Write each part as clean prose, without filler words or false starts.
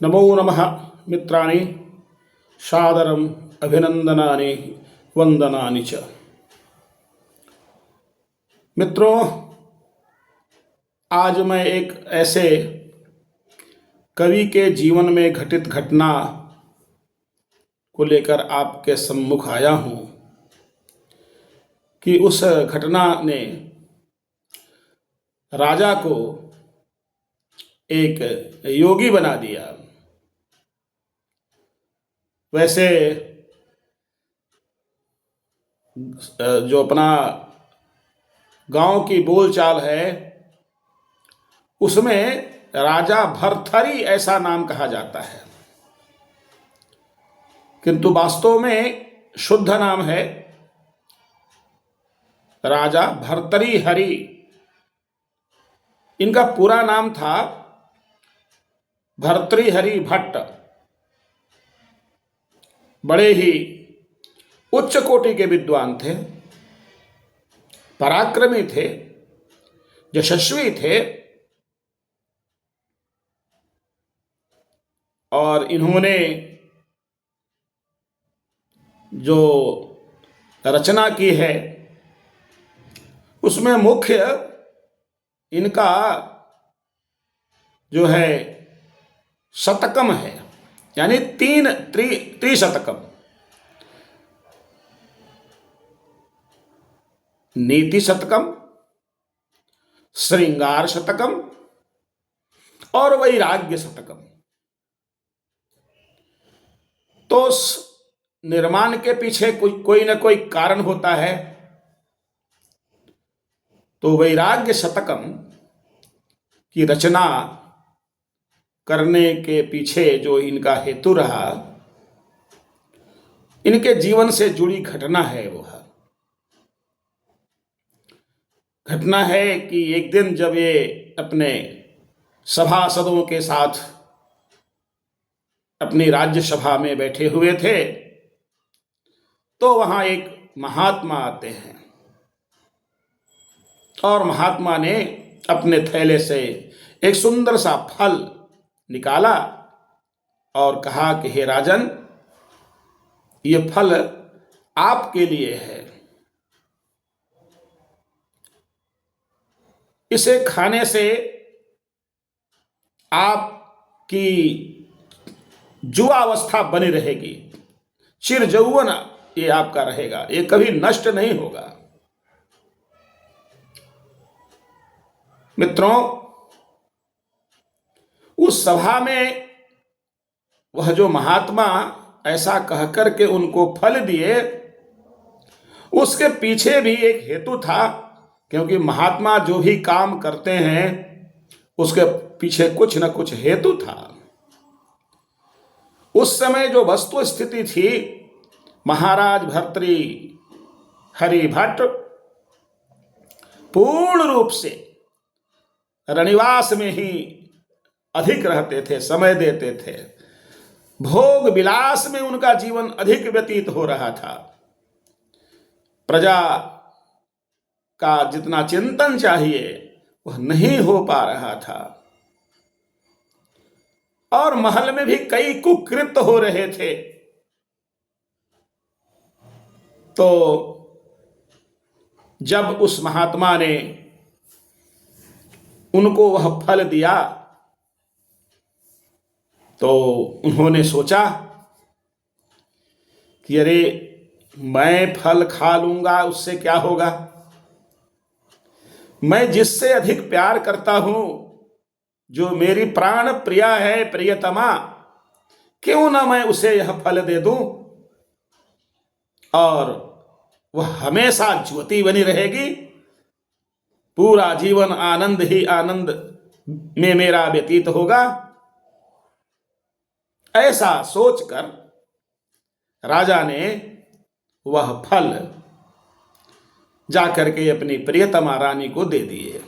नमो नमः मित्राणि सादरम् अभिनंदनानि वंदनानि च। मित्रों, आज मैं एक ऐसे कवि के जीवन में घटित घटना को लेकर आपके सम्मुख आया हूँ कि उस घटना ने राजा को एक योगी बना दिया। वैसे जो अपना गांव की बोलचाल है उसमें राजा भर्तृहरि ऐसा नाम कहा जाता है, किंतु वास्तव में शुद्ध नाम है राजा भर्तृहरि। इनका पूरा नाम था भर्तृहरि भट्ट। बड़े ही उच्च कोटि के विद्वान थे, पराक्रमी थे, यशस्वी थे और इन्होंने जो रचना की है उसमें मुख्य इनका जो है शतकम है, यानी त्रिशतकम। नीति शतकम, श्रृंगार शतकम और वैराग्य शतकम। तो निर्माण के पीछे कोई ना कोई कारण होता है। तो वैराग्य शतकम की रचना करने के पीछे जो इनका हेतु रहा, इनके जीवन से जुड़ी घटना है। वो घटना है कि एक दिन जब ये अपने सभासदों के साथ अपनी राज्यसभा में बैठे हुए थे तो वहां एक महात्मा आते हैं और महात्मा ने अपने थैले से एक सुंदर सा फल निकाला और कहा कि हे राजन, ये फल आपके लिए है, इसे खाने से आपकी युवावस्था बनी रहेगी, चिर यौवन ये आपका रहेगा, ये कभी नष्ट नहीं होगा। मित्रों, उस सभा में वह जो महात्मा ऐसा कहकर के उनको फल दिए, उसके पीछे भी एक हेतु था, क्योंकि महात्मा जो भी काम करते हैं उसके पीछे कुछ न कुछ हेतु था। उस समय जो वस्तु स्थिति थी, महाराज भर्तृहरि भट्ट पूर्ण रूप से रनिवास में ही अधिक रहते थे, समय देते थे। भोग विलास में उनका जीवन अधिक व्यतीत हो रहा था। प्रजा का जितना चिंतन चाहिए वह नहीं हो पा रहा था और महल में भी कई कुकृत्य हो रहे थे। तो जब उस महात्मा ने उनको वह फल दिया तो उन्होंने सोचा कि अरे, मैं फल खा लूंगा उससे क्या होगा, मैं जिससे अधिक प्यार करता हूं, जो मेरी प्राण प्रिया है, प्रियतमा, क्यों ना मैं उसे यह फल दे दूं और वह हमेशा ज्योति बनी रहेगी, पूरा जीवन आनंद ही आनंद में मेरा व्यतीत होगा। ऐसा सोचकर राजा ने वह फल जाकर के अपनी प्रियतमा रानी को दे दिए।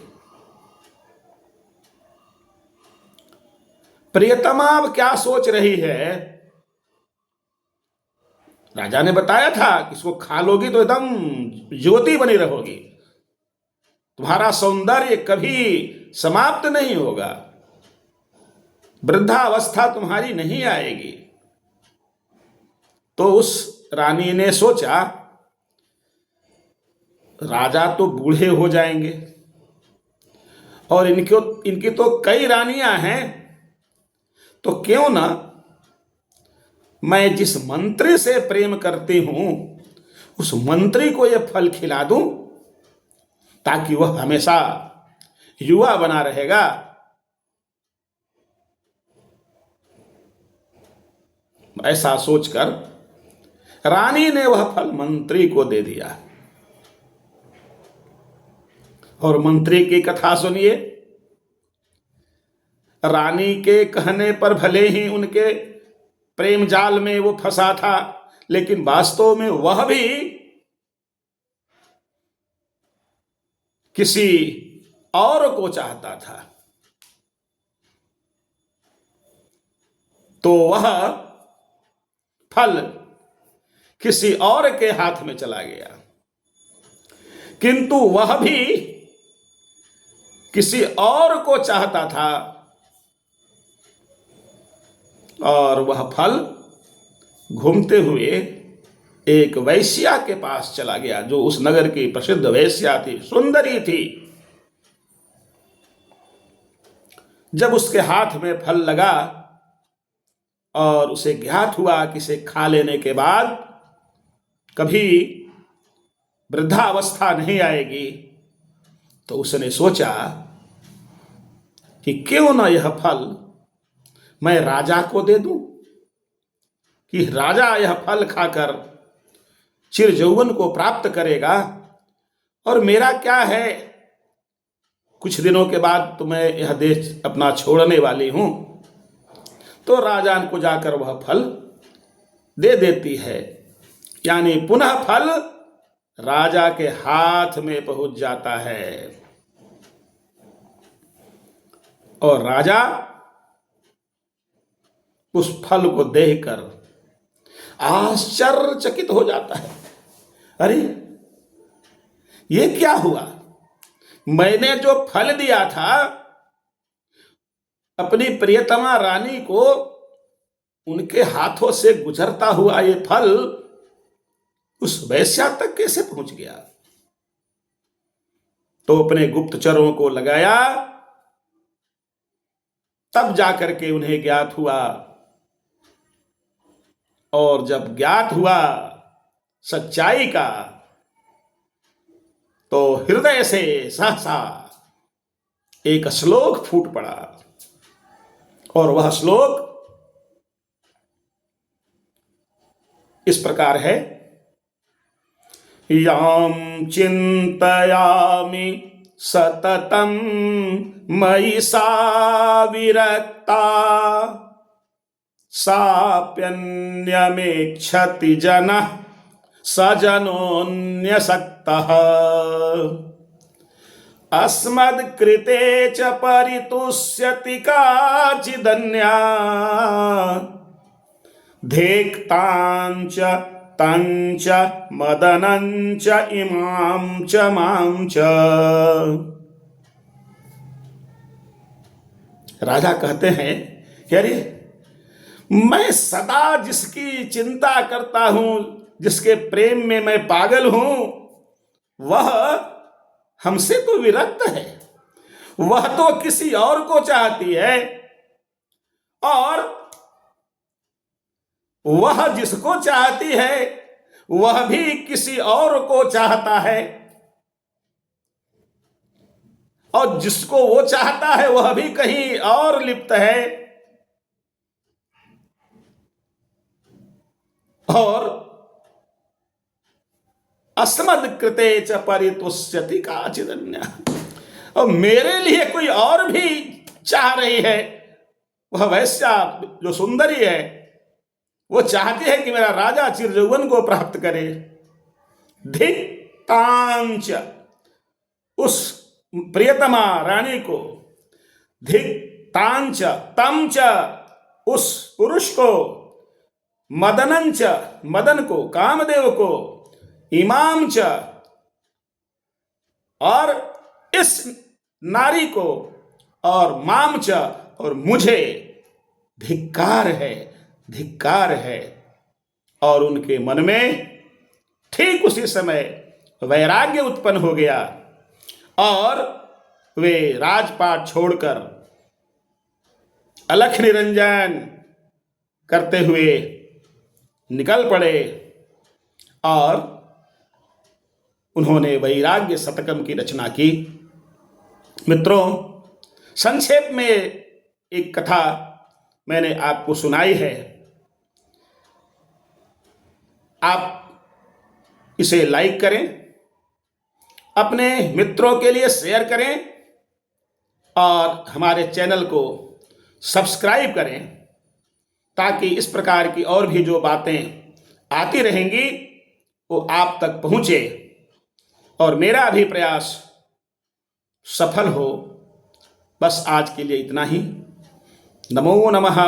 प्रियतमा अब क्या सोच रही है? राजा ने बताया था कि इसको खा लोगी तो एकदम ज्योति बनी रहोगी, तुम्हारा सौंदर्य कभी समाप्त नहीं होगा। वृद्धावस्था तुम्हारी नहीं आएगी। तो उस रानी ने सोचा, राजा तो बूढ़े हो जाएंगे और इनकी तो कई रानियां हैं, तो क्यों ना मैं जिस मंत्री से प्रेम करती हूं उस मंत्री को यह फल खिला दूं, ताकि वह हमेशा युवा बना रहेगा। ऐसा सोचकर रानी ने वह फल मंत्री को दे दिया। और मंत्री की कथा सुनिए। रानी के कहने पर भले ही उनके प्रेम जाल में वो फंसा था, लेकिन वास्तव में वह भी किसी और को चाहता था। तो वह फल किसी और के हाथ में चला गया, किंतु वह भी किसी और को चाहता था और वह फल घूमते हुए एक वैश्या के पास चला गया, जो उस नगर की प्रसिद्ध वैश्या थी, सुंदरी थी। जब उसके हाथ में फल लगा और उसे ज्ञात हुआ कि इसे खा लेने के बाद कभी वृद्धावस्था नहीं आएगी, तो उसने सोचा कि क्यों ना यह फल मैं राजा को दे दूं, कि राजा यह फल खाकर चिर यौवन को प्राप्त करेगा। और मेरा क्या है, कुछ दिनों के बाद तो मैं यह देश अपना छोड़ने वाली हूं। तो राजा को जाकर वह फल दे देती है, यानी पुनः फल राजा के हाथ में पहुंच जाता है। और राजा उस फल को देखकर आश्चर्यचकित हो जाता है। अरे ये क्या हुआ, मैंने जो फल दिया था अपनी प्रियतमा रानी को, उनके हाथों से गुजरता हुआ ये फल उस वैश्या तक कैसे पहुंच गया। तो अपने गुप्तचरों को लगाया, तब जाकर के उन्हें ज्ञात हुआ। और जब ज्ञात हुआ सच्चाई का, तो हृदय से सहसा एक श्लोक फूट पड़ा। और वह श्लोक इस प्रकार है, याम चिंतयामि सततम मयि सा विरक्ता साप्यन्यमेक्षति जनः सजनोऽन्यसक्तः अस्मद्कृते च परितुष्यति काचिदन्या धेक्ताञ्च तञ्च मदनञ्च इमां च मां च। राजा कहते हैं कि अरे मैं सदा जिसकी चिंता करता हूं, जिसके प्रेम में मैं पागल हूं, वह हमसे तो विरक्त है। वह तो किसी और को चाहती है, और वह जिसको चाहती है वह भी किसी और को चाहता है, और जिसको वो चाहता है वह भी कहीं और लिप्त है। और अस्मद् कृते च परितुष्यति काचिदन्या, और मेरे लिए कोई और भी चाह रही है। वह वैश्या जो सुंदरी है, वो चाहती है कि मेरा राजा चिर यौवन को प्राप्त करे। धिक्तांच, उस प्रियतमा रानी को, धिक्तांच तंच, उस पुरुष को, मदनंच, मदन को, कामदेव को, इमाम च, और इस नारी को, और माम च, और मुझे, धिक्कार है, धिक्कार है। और उनके मन में ठीक उसी समय वैराग्य उत्पन्न हो गया और वे राजपाट छोड़कर अलख निरंजन करते हुए निकल पड़े और उन्होंने वैराग्य शतकम की रचना की। मित्रों, संक्षेप में एक कथा मैंने आपको सुनाई है। आप इसे लाइक करें, अपने मित्रों के लिए शेयर करें और हमारे चैनल को सब्सक्राइब करें ताकि इस प्रकार की और भी जो बातें आती रहेंगी वो आप तक पहुंचे और मेरा भी प्रयास सफल हो। बस आज के लिए इतना ही। नमो नमः।